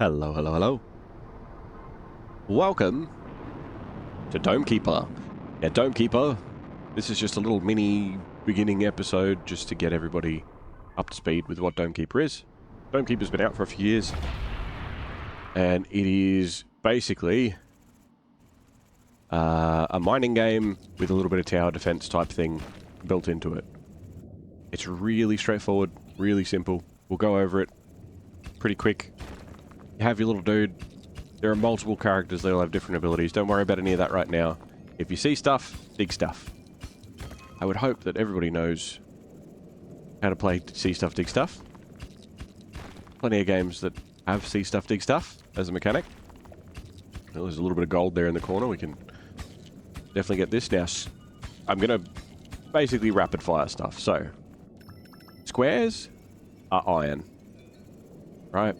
Hello, hello, hello. Welcome to Domekeeper. Yeah, Domekeeper, this is just a little mini beginning episode just to get everybody up to speed with what Domekeeper is. Domekeeper's been out for a few years, and it is basically a mining game with a little bit of tower defense type thing built into it. It's really straightforward, really simple. We'll go over it pretty quick. You have your little dude. There are multiple characters, they all have different abilities. Don't worry about any of that right now. If you see stuff, dig stuff. I would hope that everybody knows how to play see stuff, dig stuff. Plenty of games that have see stuff, dig stuff as a mechanic. Well, there's a little bit of gold there in the corner. We can definitely get this now. I'm going to basically rapid fire stuff. So, squares are iron. Right?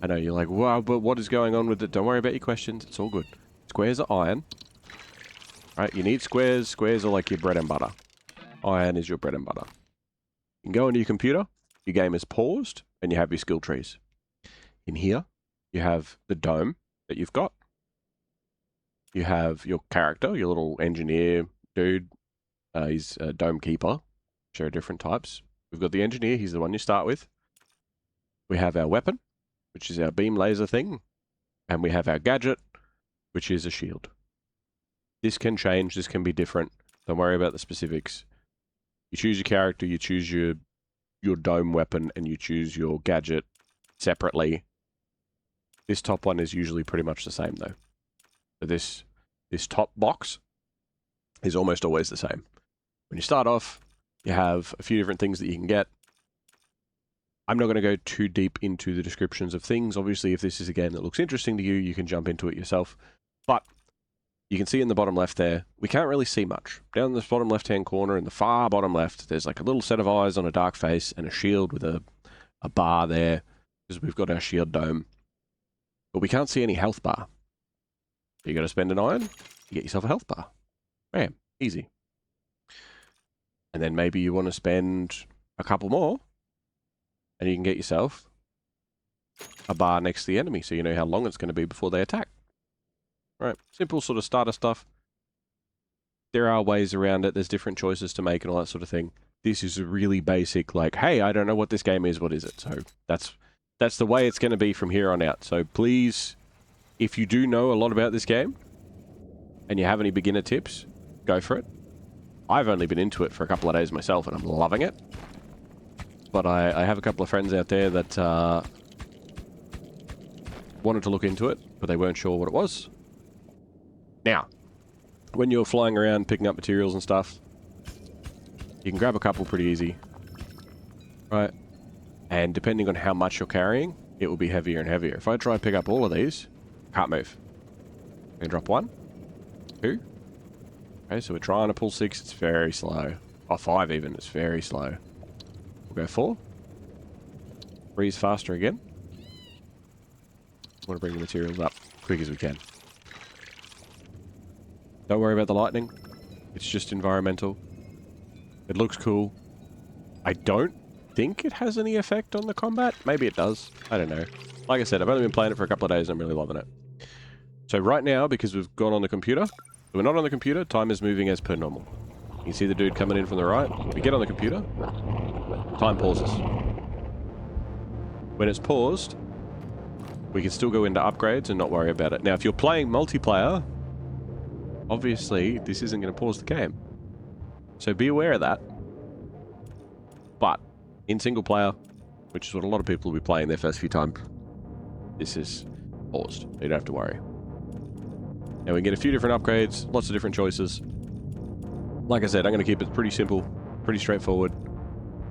I know, you're like, wow, but what is going on with it? Don't worry about your questions. It's all good. Squares are iron. Right? You need squares. Squares are like your bread and butter. Iron is your bread and butter. You can go into your computer. Your game is paused. And you have your skill trees. In here, you have the dome that you've got. You have your character, your little engineer dude. He's a dome keeper. Share different types. We've got the engineer. He's the one you start with. We have our weapon, which is our beam laser thing, and we have our gadget, which is a shield. This can change, this can be different. Don't worry about the specifics. You choose your character, you choose your dome weapon, and you choose your gadget separately. This top one is usually pretty much the same, though. So this top box is almost always the same. When you start off, you have a few different things that you can get. I'm not going to go too deep into the descriptions of things. Obviously, if this is a game that looks interesting to you, you can jump into it yourself. But you can see in the bottom left there, we can't really see much. Down in this bottom left-hand corner, in the far bottom left, there's like a little set of eyes on a dark face and a shield with a bar there, because we've got our shield dome. But we can't see any health bar. You got to spend an iron, you get yourself a health bar. Bam, easy. And then maybe you want to spend a couple more, and you can get yourself a bar next to the enemy, so you know how long it's going to be before they attack. Right, simple sort of starter stuff. There are ways around it, there's different choices to make and all that sort of thing. This is a really basic, like, hey, I don't know what this game is, what is it? So that's the way it's going to be from here on out. So please, if you do know a lot about this game, and you have any beginner tips, go for it. I've only been into it for a couple of days myself, and I'm loving it. But I have a couple of friends out there that wanted to look into it, but they weren't sure what it was. Now, when you're flying around picking up materials and stuff, you can grab a couple pretty easy. Right? And depending on how much you're carrying, it will be heavier and heavier. If I try to pick up all of these, can't move. I can drop 1, 2. Okay, so we're trying to pull 6, it's very slow. Oh, 5 even, it's very slow. We'll go 4. 3 is faster again. Want to bring the materials up quick as we can. Don't worry about the lightning. It's just environmental. It looks cool. I don't think it has any effect on the combat. Maybe it does. I don't know. Like I said, I've only been playing it for a couple of days and I'm really loving it. So right now, because we've gone on the computer, we're not on the computer, time is moving as per normal. You can see the dude coming in from the right. We get on the computer, time pauses. When it's paused, we can still go into upgrades and not worry about it. Now, if you're playing multiplayer, obviously, this isn't going to pause the game. So be aware of that. But in single player, which is what a lot of people will be playing their first few times, this is paused. You don't have to worry. Now, we can get a few different upgrades, lots of different choices. Like I said, I'm going to keep it pretty simple, pretty straightforward.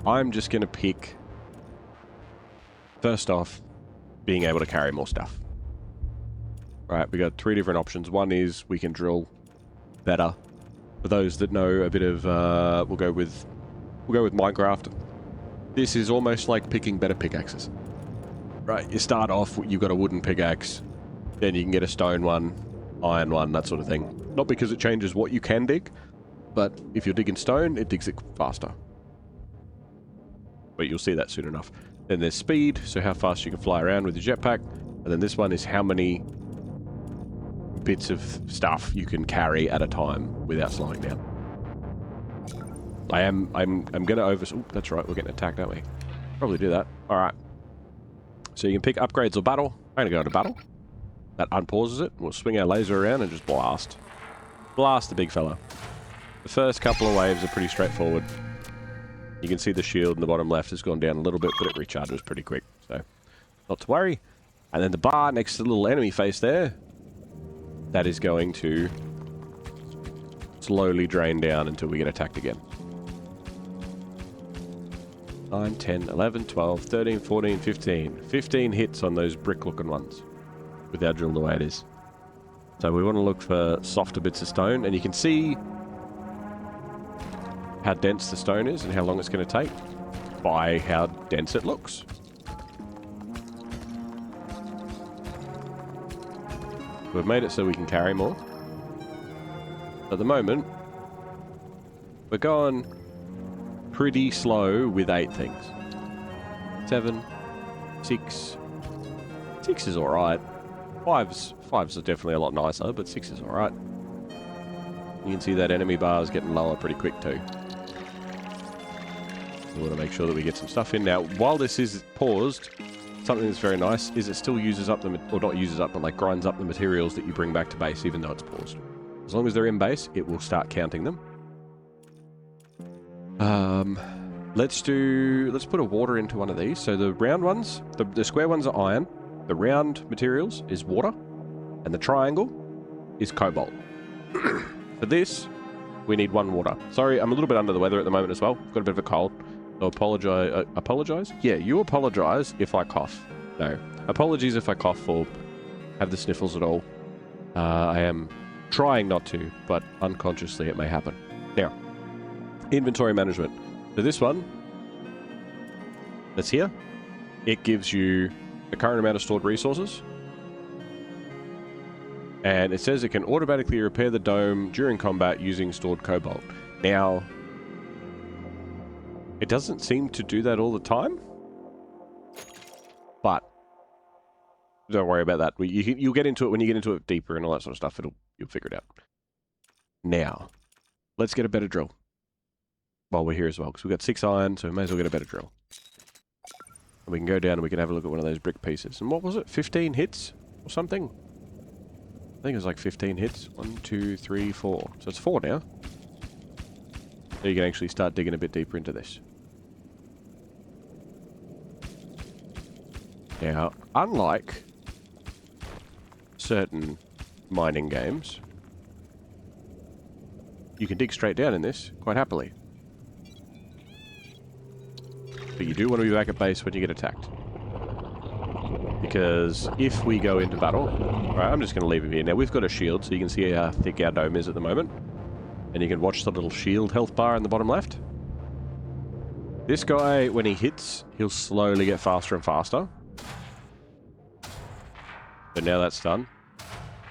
I'm just going to pick, first off, being able to carry more stuff. Right, we got 3 different options. One is we can drill better. For those that know a bit of, we'll go with Minecraft. This is almost like picking better pickaxes. Right, you start off, you've got a wooden pickaxe, then you can get a stone one, iron one, that sort of thing. Not because it changes what you can dig, but if you're digging stone, it digs it faster. But you'll see that soon enough. Then there's speed, so how fast you can fly around with your jetpack. And then this one is how many bits of stuff you can carry at a time without slowing down. I'm gonna oh, that's right, we're getting attacked, aren't we? Probably do that. Alright. So you can pick upgrades or battle. I'm gonna go into battle. That unpauses it. We'll swing our laser around and just blast. Blast the big fella. The first couple of waves are pretty straightforward. You can see the shield in the bottom left has gone down a little bit, but it recharges pretty quick, so not to worry. And then the bar next to the little enemy face there, that is going to slowly drain down until we get attacked again. 9, 10, 11, 12, 13, 14, 15. 15 hits on those brick-looking ones with our drill the way it is. So we want to look for softer bits of stone, and you can see how dense the stone is and how long it's going to take by how dense it looks. We've made it so we can carry more. At the moment, we're going pretty slow with 8 things. 7, 6. 6 is alright. 5's are definitely a lot nicer, but 6 is alright. You can see that enemy bar is getting lower pretty quick too. We want to make sure that we get some stuff in. Now, while this is paused, something that's very nice is it still uses up the, or not uses up, but like grinds up the materials that you bring back to base even though it's paused. As long as they're in base, it will start counting them. Let's put a water into one of these. So the round ones, the square ones are iron, the round materials is water, and the triangle is cobalt. For this, we need 1 water. Sorry, I'm a little bit under the weather at the moment as well. Got a bit of a cold. So apologize? Yeah, you apologize if I cough. No. Apologies if I cough or have the sniffles at all. I am trying not to, but unconsciously it may happen. Now, inventory management. So this one, that's here. It gives you the current amount of stored resources. And it says it can automatically repair the dome during combat using stored cobalt. Now, it doesn't seem to do that all the time, but don't worry about that. You'll get into it when you get into it deeper and all that sort of stuff. You'll figure it out. Now, let's get a better drill while we're here as well, because we've got 6 iron, so we may as well get a better drill. And we can go down and we can have a look at one of those brick pieces. And what was it? 15 hits or something? I think it was like 15 hits. 1, 2, 3, 4. So it's 4 now. So you can actually start digging a bit deeper into this. Now, unlike certain mining games, you can dig straight down in this quite happily. But you do want to be back at base when you get attacked. Because if we go into battle... Alright, I'm just going to leave him here. Now, we've got a shield, so you can see how thick our dome is at the moment. And you can watch the little shield health bar in the bottom left. This guy, when he hits, he'll slowly get faster and faster. So now that's done.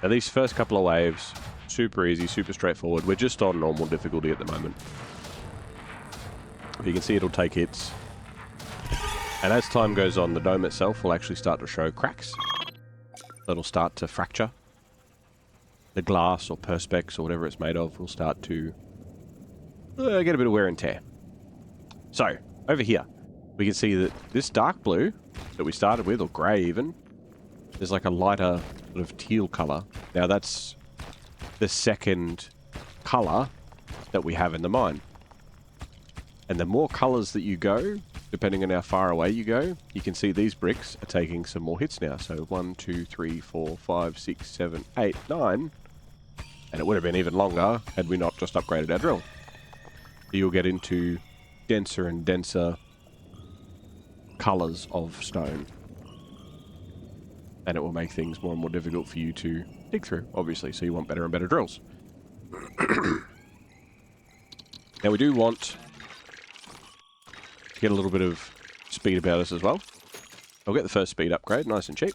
Now, these first couple of waves, super easy, super straightforward. We're just on normal difficulty at the moment. You can see it'll take hits. And as time goes on, the dome itself will actually start to show cracks. It'll start to fracture. The glass or perspex or whatever it's made of will start to get a bit of wear and tear. So, over here, we can see that this dark blue that we started with, or grey even, there's like a lighter sort of teal colour. Now that's the second colour that we have in the mine. And the more colours that you go, depending on how far away you go, you can see these bricks are taking some more hits now. So 1, 2, 3, 4, 5, 6, 7, 8, 9. And it would have been even longer had we not just upgraded our drill. You'll get into denser and denser colours of stone. And it will make things more and more difficult for you to dig through, obviously, so you want better and better drills. Now we do want to get a little bit of speed about us as well. I'll get the first speed upgrade, nice and cheap.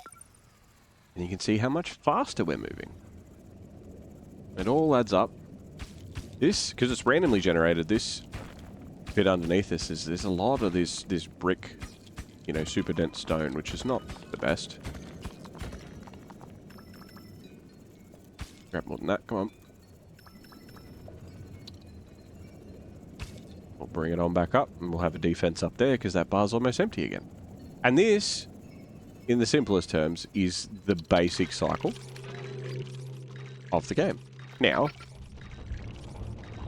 And you can see how much faster we're moving. It all adds up. This, because it's randomly generated, this bit underneath this is there's a lot of this brick you know, super dense stone, which is not the best. Grab more than that, come on. We'll bring it on back up, and we'll have a defense up there, because that bar's almost empty again. And this, in the simplest terms, is the basic cycle of the game. Now,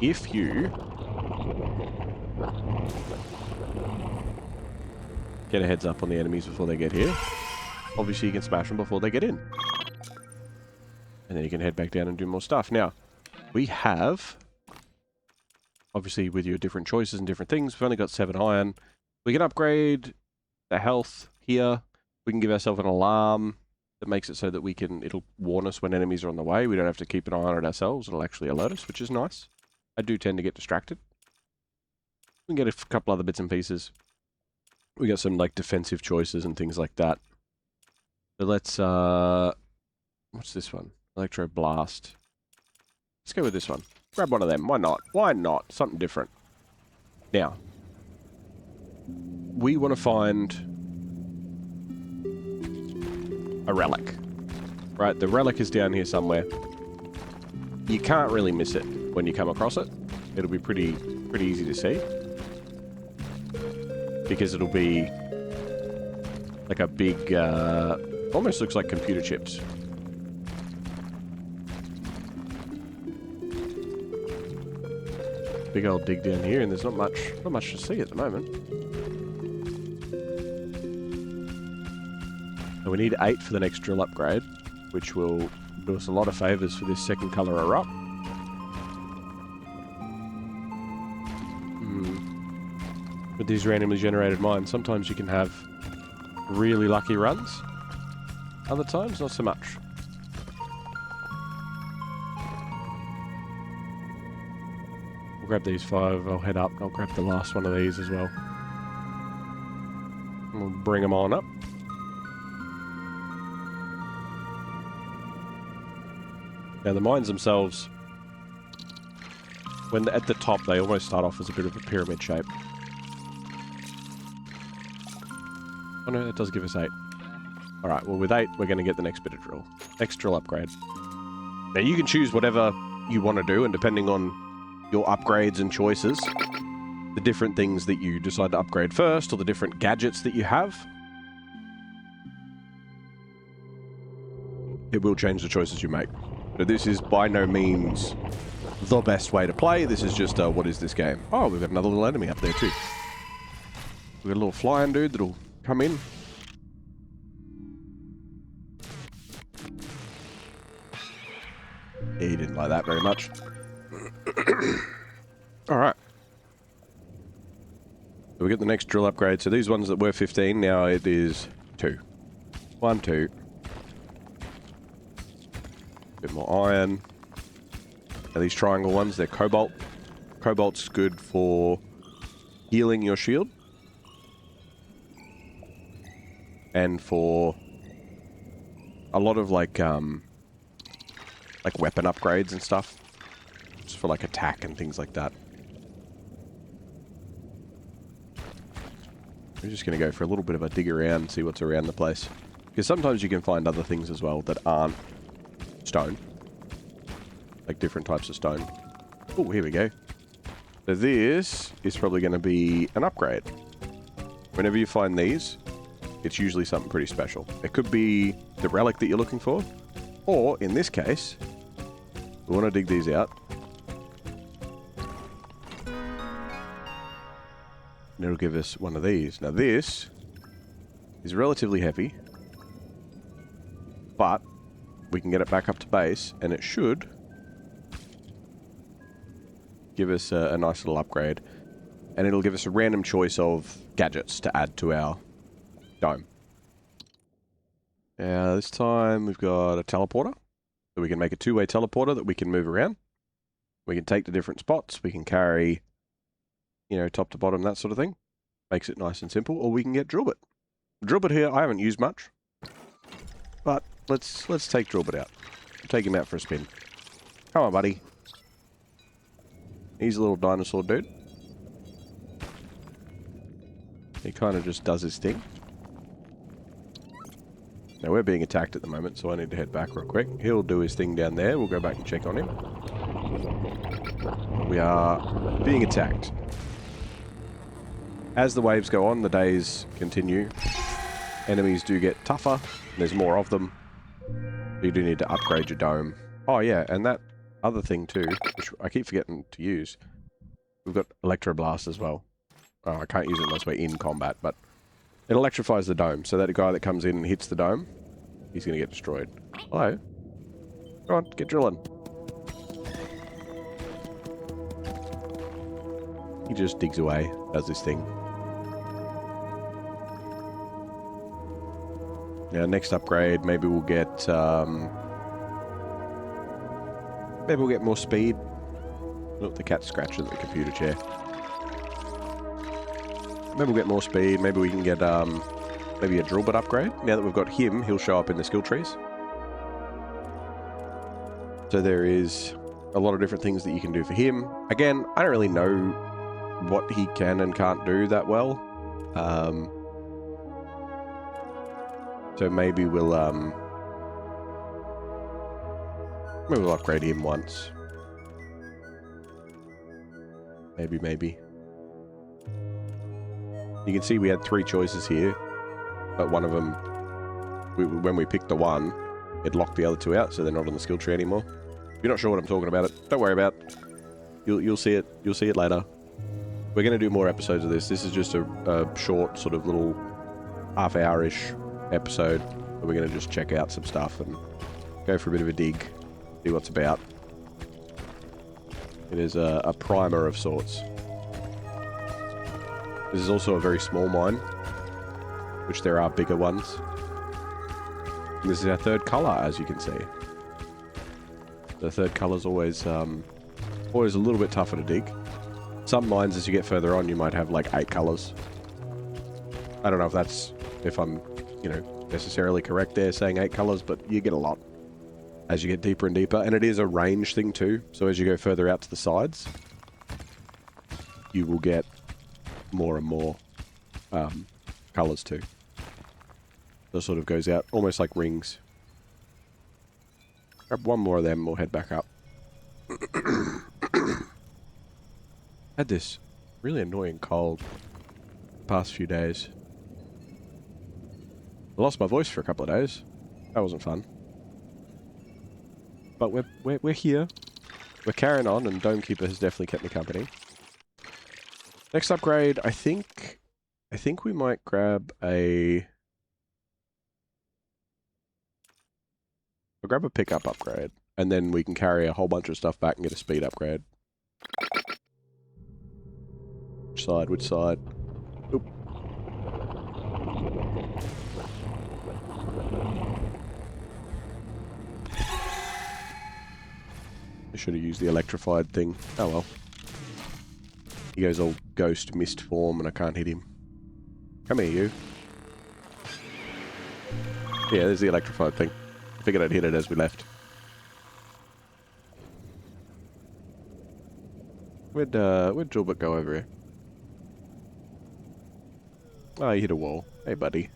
if you get a heads up on the enemies before they get here, obviously you can smash them before they get in. And then you can head back down and do more stuff. Now, we have, obviously with your different choices and different things, we've only got 7 iron. We can upgrade the health here. We can give ourselves an alarm that makes it so that it'll warn us when enemies are on the way. We don't have to keep an eye on it ourselves. It'll actually alert us, which is nice. I do tend to get distracted. We can get a couple other bits and pieces. We got some like defensive choices and things like that. So let's what's this one? Electro Blast. Let's go with this one. Grab one of them. Why not? Why not? Something different. Now, we want to find a relic. Right, the relic is down here somewhere. You can't really miss it when you come across it. It'll be pretty easy to see. Because it'll be like a big, almost looks like computer chips. Big old dig down here, and there's not much to see at the moment. And we need 8 for the next drill upgrade, which will do us a lot of favours for this second colour erupt. With these randomly generated mines, sometimes you can have really lucky runs. Other times, not so much. We'll grab these 5, I'll head up, I'll grab the last one of these as well. And we'll bring them on up. Now the mines themselves, when at the top, they almost start off as a bit of a pyramid shape. Oh no, that does give us 8. Alright, well with 8, we're going to get the next bit of drill. Next drill upgrade. Now you can choose whatever you want to do, and depending on your upgrades and choices, the different things that you decide to upgrade first, or the different gadgets that you have, it will change the choices you make. But this is by no means the best way to play. This is just, what is this game? Oh, we've got another little enemy up there too. We've got a little flying dude that'll come in. He didn't like that very much. Alright. So we get the next drill upgrade. So these ones that were 15, now it is 2. 1, 2. Bit more iron. Now these triangle ones, they're cobalt. Cobalt's good for healing your shield. And for a lot of like weapon upgrades and stuff. Just for like attack and things like that. We're just going to go for a little bit of a dig around and see what's around the place. Because sometimes you can find other things as well that aren't stone. Like different types of stone. Oh, here we go. So this is probably going to be an upgrade. Whenever you find these, it's usually something pretty special. It could be the relic that you're looking for. Or, in this case, we want to dig these out. And it'll give us one of these. Now this is relatively heavy. But we can get it back up to base, and it should give us a nice little upgrade. And it'll give us a random choice of gadgets to add to our dome. Now this time we've got a teleporter. So we can make a 2-way teleporter that we can move around. We can take to different spots. We can carry, you know, top to bottom, that sort of thing. Makes it nice and simple. Or we can get Drillbit. Drillbit here I haven't used much. But let's take Drillbit out. Take him out for a spin. Come on, buddy. He's a little dinosaur dude. He kind of just does his thing. Now we're being attacked at the moment, so I need to head back real quick. He'll do his thing down there. We'll go back and check on him. We are being attacked. As the waves go on, the days continue. Enemies do get tougher. There's more of them. You do need to upgrade your dome. Oh yeah, and that other thing too, which I keep forgetting to use. We've got Electroblast as well. Oh, I can't use it unless we're in combat, but it electrifies the dome, so that guy that comes in and hits the dome, he's going to get destroyed. Hello. Go on, get drilling. He just digs away, does this thing. Now, next upgrade, maybe we'll get more speed. Look, the cat's scratching at the computer chair. Maybe we'll get more speed. Maybe we can get maybe a drill bit upgrade. Now that we've got him, he'll show up in the skill trees. So there is a lot of different things that you can do for him. Again, I don't really know what he can and can't do that well. So maybe we'll upgrade him once. Maybe. You can see we had 3 choices here, but one of them, when we picked the one, it locked the other 2 out, so they're not on the skill tree anymore. If you're not sure what I'm talking about, don't worry about it. You'll see it. You'll see it later. We're going to do more episodes of this. This is just a short, sort of little half-hour-ish episode. We're going to just check out some stuff and go for a bit of a dig, see what's about. It is a primer of sorts. This is also a very small mine, which there are bigger ones. And this is our 3rd colour, as you can see. The 3rd colour's always a little bit tougher to dig. Some mines, as you get further on, you might have like 8 colours. I don't know if I'm, necessarily correct there saying 8 colours, but you get a lot as you get deeper and deeper. And it is a range thing too. So as you go further out to the sides, you will get more and more colours too. So it sort of goes out almost like rings. Grab one more of them, we'll head back up. Had this really annoying cold the past few days. I lost my voice for a couple of days. That wasn't fun. But we're here. We're carrying on, and Dome Keeper has definitely kept me company. Next upgrade, I think we might grab I'll grab a pickup upgrade, and then we can carry a whole bunch of stuff back and get a speed upgrade. Which side? Oop. I should have used the electrified thing. Oh well. He goes all ghost mist form and I can't hit him. Come here, you. Yeah, there's the electrified thing. I figured I'd hit it as we left. Where'd Gilbert go over here? Oh, he hit a wall. Hey, buddy.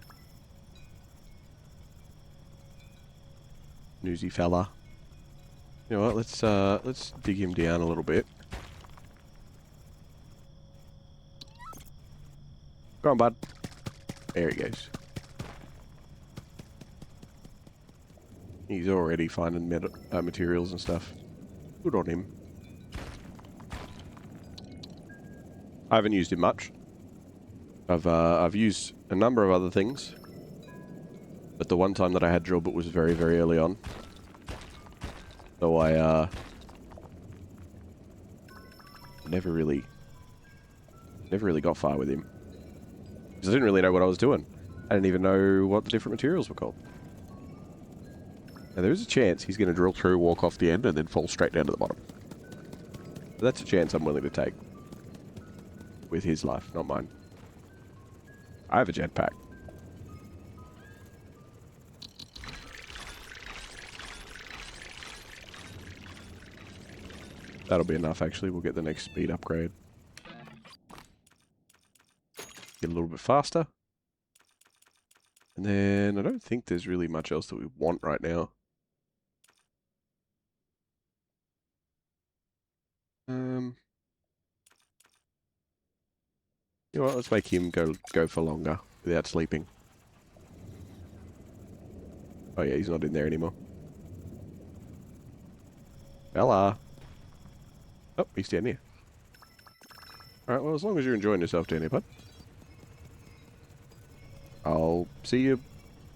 Newsy fella. You know what? Let's dig him down a little bit. Go on, bud. There he goes. He's already finding materials and stuff. Good on him. I haven't used him much. I've used a number of other things, but the one time that I had Drillbit was very, very early on. So I never really got far with him. Because I didn't really know what I was doing. I didn't even know what the different materials were called. Now there is a chance he's going to drill through, walk off the end, and then fall straight down to the bottom. But that's a chance I'm willing to take. With his life, not mine. I have a jetpack. That'll be enough, actually. We'll get the next speed upgrade. Get a little bit faster. And then I don't think there's really much else that we want right now. You know what, let's make him go for longer without sleeping. Oh yeah, he's not in there anymore. Bella. Oh, he's down here. Alright, well, as long as you're enjoying yourself down here, bud. I'll see you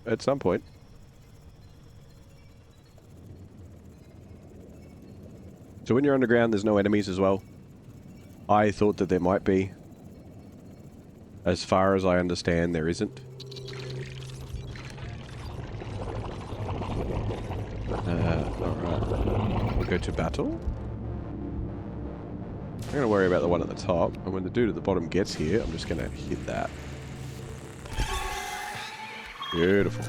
at some point. So when you're underground, there's no enemies as well. I thought that there might be. As far as I understand, there isn't. Alright. We'll go to battle. I'm going to worry about the one at the top, and when the dude at the bottom gets here, I'm just going to hit that. Beautiful.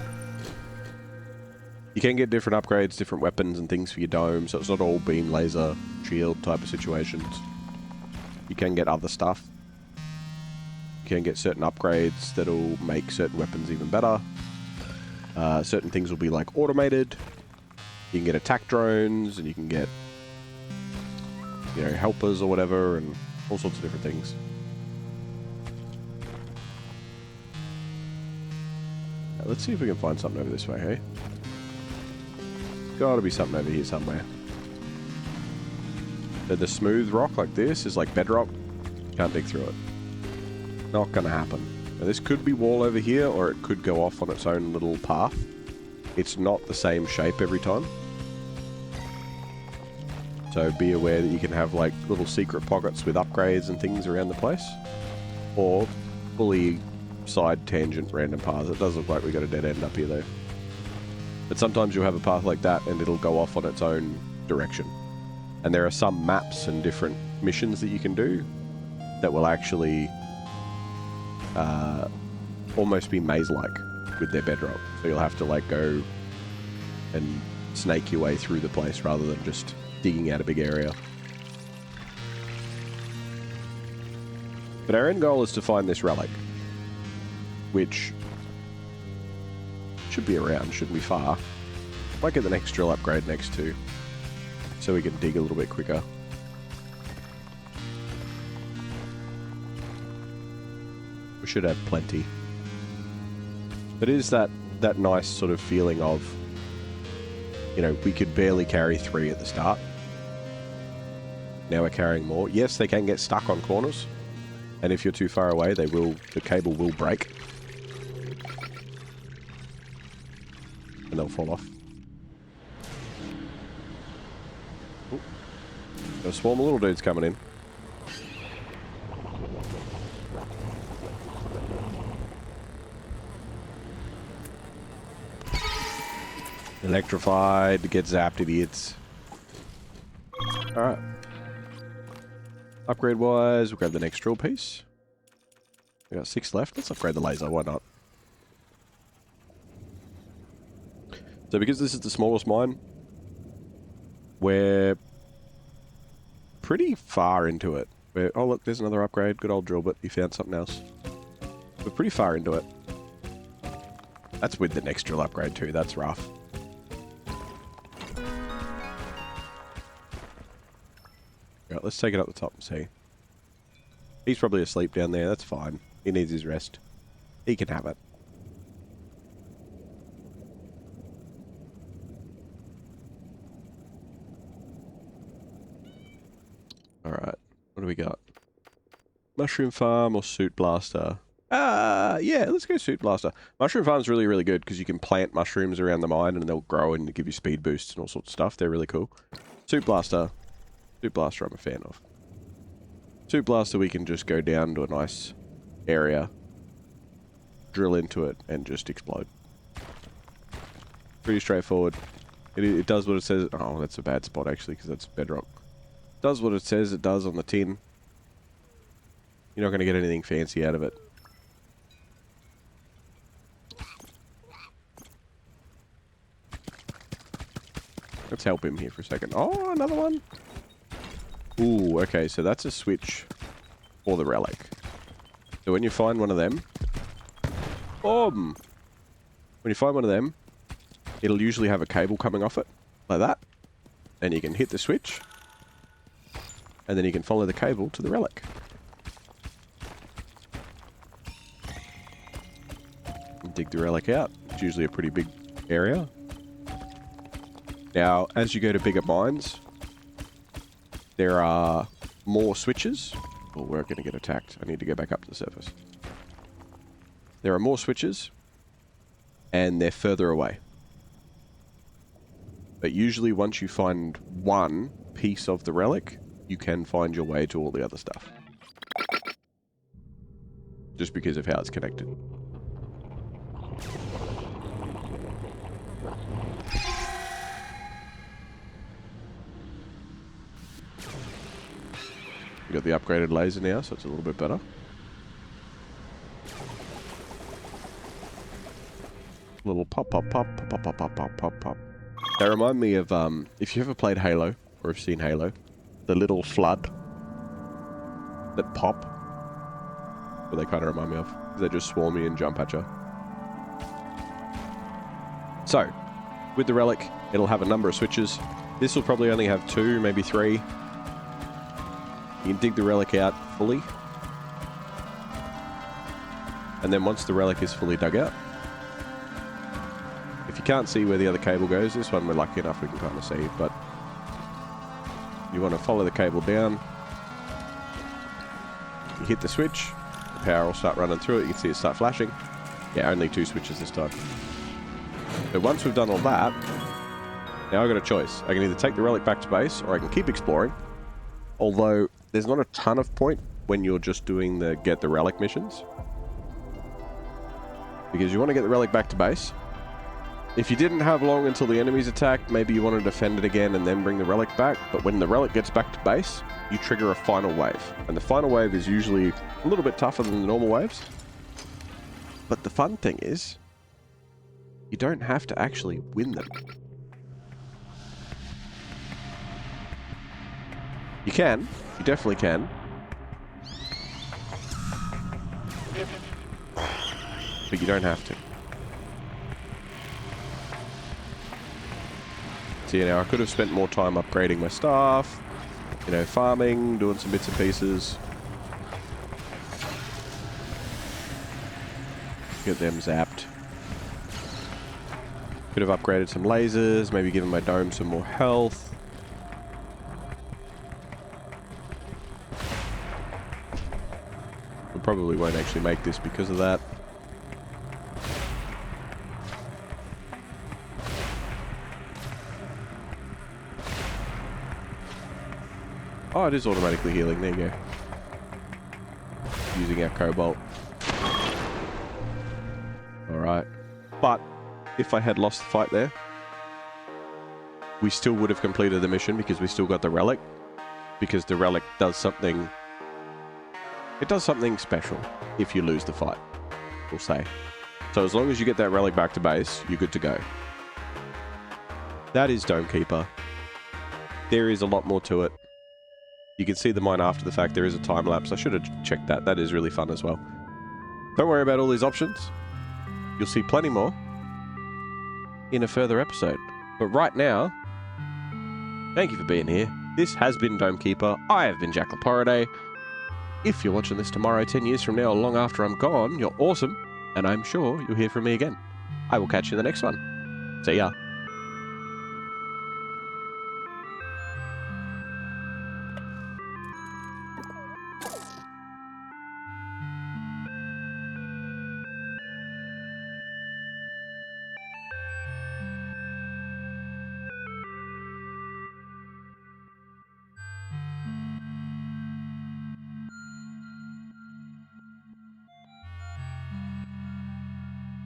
You can get different upgrades, different weapons and things for your dome, so it's not all beam, laser, shield type of situations. You can get other stuff. You can get certain upgrades that'll make certain weapons even better. Certain things will be like automated. You can get attack drones, and you can get, you know, helpers or whatever, and all sorts of different things. Now, let's see if we can find something over this way, hey? Gotta be something over here somewhere. So the smooth rock like this is like bedrock. Can't dig through it. Not gonna happen. Now this could be wall over here, or it could go off on its own little path. It's not the same shape every time. So be aware that you can have like little secret pockets with upgrades and things around the place. Or fully side tangent random paths. It does look like we got a dead end up here though. But sometimes you'll have a path like that and it'll go off on its own direction. And there are some maps and different missions that you can do that will actually almost be maze-like with their bedrock. So you'll have to like go and snake your way through the place rather than just digging out a big area. But our end goal is to find this relic, which should be around, shouldn't be far. Might get the next drill upgrade next too, so we can dig a little bit quicker. We should have plenty. But it is that nice sort of feeling of, you know, we could barely carry 3 at the start. Now we're carrying more. Yes, they can get stuck on corners, and if you're too far away, the cable will break. And they'll fall off. Ooh. Got a swarm of little dudes coming in. Electrified, get zapped, idiots. Alright. Upgrade wise, we'll grab the next drill piece. We got 6 left. Let's upgrade the laser, why not? So because this is the smallest mine, we're pretty far into it. Oh look, there's another upgrade. Good old drill, but he found something else. We're pretty far into it. That's with the next drill upgrade too, that's rough. Right, let's take it up the top and see. He's probably asleep down there, that's fine. He needs his rest. He can have it. Alright, what do we got? Mushroom farm or suit blaster? Yeah, let's go suit blaster. Mushroom farm's really, really good because you can plant mushrooms around the mine and they'll grow and give you speed boosts and all sorts of stuff. They're really cool. Suit blaster. Suit blaster I'm a fan of. Suit blaster we can just go down to a nice area, drill into it and just explode. Pretty straightforward. It does what it says. Oh, that's a bad spot actually because that's bedrock. Does what it says it does on the tin. You're not going to get anything fancy out of it. Let's help him here for a second. Oh, another one. Ooh, okay, so that's a switch for the relic. So when you find one of them, boom! When you find one of them, it'll usually have a cable coming off it, like that. And you can hit the switch, and then you can follow the cable to the relic. And dig the relic out. It's usually a pretty big area. Now, as you go to bigger mines, there are more switches. Oh, we're going to get attacked. I need to go back up to the surface. There are more switches, and they're further away. But usually once you find one piece of the relic, you can find your way to all the other stuff. Just because of how it's connected. We got the upgraded laser now, so it's a little bit better. Little pop, pop, pop, pop, pop, pop, pop, pop, pop. They remind me of, if you ever played Halo, or have seen Halo, the little flood that pop. What they kind of remind me of. They just swarm you and jump at you. So, with the relic, it'll have a number of switches. This will probably only have 2, maybe 3. You can dig the relic out fully. And then once the relic is fully dug out, if you can't see where the other cable goes, this one we're lucky enough we can kind of see, but you want to follow the cable down. You hit the switch, the power will start running through it, you can see it start flashing. Yeah, only 2 switches this time. But once we've done all that, now I've got a choice. I can either take the relic back to base, or I can keep exploring. Although, there's not a ton of point when you're just doing the get the relic missions. Because you want to get the relic back to base. If you didn't have long until the enemies attacked, maybe you want to defend it again and then bring the relic back. But when the relic gets back to base, you trigger a final wave. And the final wave is usually a little bit tougher than the normal waves. But the fun thing is, you don't have to actually win them. You can. You definitely can. But you don't have to. So, you know, I could have spent more time upgrading my staff, you know, farming, doing some bits and pieces. Get them zapped. Could have upgraded some lasers, maybe given my dome some more health. We probably won't actually make this because of that. Oh, it is automatically healing. There you go. Using our cobalt. Alright. But, if I had lost the fight there, we still would have completed the mission because we still got the relic. Because the relic does something... It does something special if you lose the fight, we'll say. So as long as you get that relic back to base, you're good to go. That is Dome Keeper. There is a lot more to it. You can see the mine after the fact. There is a time lapse. I should have checked that. That is really fun as well. Don't worry about all these options. You'll see plenty more in a further episode. But right now, thank you for being here. This has been Dome Keeper. I have been Jack Laporade. If you're watching this tomorrow, 10 years from now, or long after I'm gone, you're awesome. And I'm sure you'll hear from me again. I will catch you in the next one. See ya.